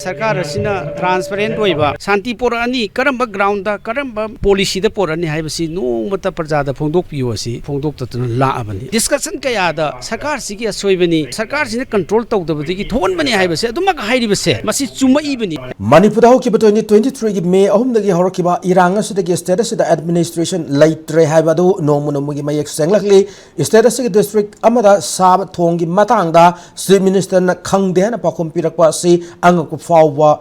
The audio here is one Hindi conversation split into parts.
सरकार असिना ट्रांसपेरेंट होइबा शांति पोरानी करंबा ग्राउंड दा करंबा पॉलिसी दा पोरानी हाइबसी नोंमता प्रजादा फोंदोक पियो असि फोंदोक ततन लाअबनी डिस्कशन कयादा सरकार सिगी असोइबनी सरकार सिने कंट्रोल तौदबदिगी थोनबनी हाइबसे अदुमक हाइरिबसे मसि चुमईबनी मणिपुर होकिबा 2023 की मे 3 दगी हरकिबा इरांग असदगी स्टेटस दा एडमिनिस्ट्रेशन लैत्रे हाइबादु नोंमुनमुगी मयक सेंगलकली स्टेटस की डिस्ट्रिक्ट अमदा साब थोंगी मतंगदा चीफ मिनिस्टर न खंगदे हना पाखुम पिरकवा असि अंगकु फाववा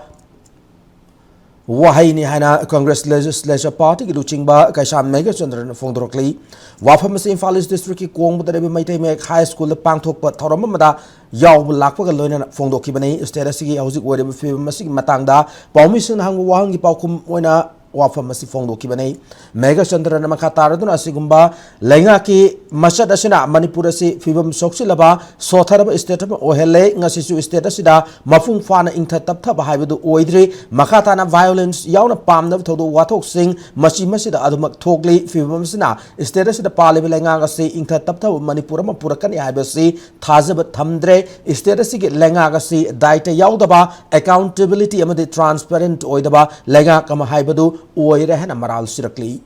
वहाईनी हाना कांग्रेस लेजिस्लेचर पार्टी की लुचिंगबा कैसाम मेगा चंद्रन फोंदोरकली वाफम से इम्फाल ईस्ट डिस्ट्रिक्ट की कोंगबदरे मैथै मेक हाई स्कूल पांगथोकपा थौरम अमदा याव लाकपगा लोइना फोंदोखिबनी स्टेटस की हौजिक ओइरब फिल्म मसिक मतंगदा पाउमिसिन हंग वाहंगी पाउकुम ओइना वाफम असी फोंदोखिबनी मेगा चंद्रन मखा तारदुना असिगुंबा लैंगा की मसद असिना मणिपुर असि फिल्म सोक्सिलबा सोथरब स्टेट अम ओहेले ngasisu स्टेट असिदा मफुंग फाना इंथा तपथब हाइबदु ओइद्रि मखा ताना वायलेंस यावना पामनब थोदो वाथोक सिंग मसि मसिदा अदुमक थोकली फिल्म असिना स्टेट असिदा पालेब लैंगा असी इंथा तपथब मणिपुर म पुरकनि हाइबसि थाजब थमद्रे स्टेट असि के लैंगा असी दायित्व यावदबा अकाउंटेबिलिटी अमदि ट्रांसपेरेंट ओइदबा लैंगा कम हाइबदु ओइरे हना मराल सिरकली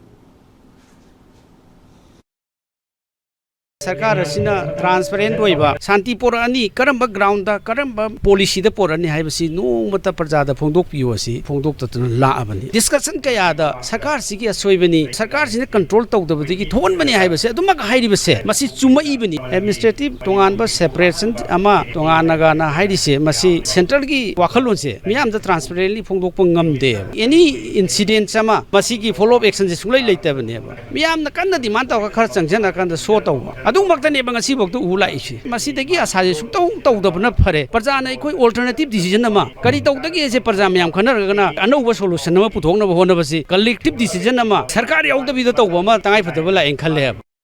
सरकार असिना ट्रांसपेरेंट होइबा शांति पोरानी करंबा ग्राउंड दा करंबा पॉलिसी दा पोरानी हाइबसी नोंमता प्रजादा फोंदोक पियो असि फोंदोक ततन लाअबनी डिस्कशन कयादा सरकार सिगी असोइबनी सरकार सिने कंट्रोल तौदबदिगी थोनबनी हाइबसे अदुमक हाइरिबसे मसि चुमईबनी एडमिनिस्ट्रेटिव तोंगानबा सेपरेशन अमा तोंगानगाना हाइरिसे मसि सेंट्रल की वाखलोनसे मियामदा ट्रांसपेरेंटली फोंदोक पंगमदे एनी इंसिडेंट अमा मसि की फॉलो अप एक्शन से सुंगलै लैतबनेबा मियामना कन्ना डिमांड तौका खर चंगजना कंदा सो तौबा अदुमक्तनेबा ngasiबोक्तु उलाइछि मसिदगी आसाजे सुक्तौ तौदबना फरे प्रजाना अखोय अल्टरनेटिव डिसीजन अमा करी तौदगी एसे प्रजा मयाम खनरगना अनौबा सोल्यूशन अमा पुथोकनबा होनबसि कलेक्टिव डिसीजन अमा सरकार यावदबिदा तौबा अमा तंगाइ फदबा लाइन खल्ले।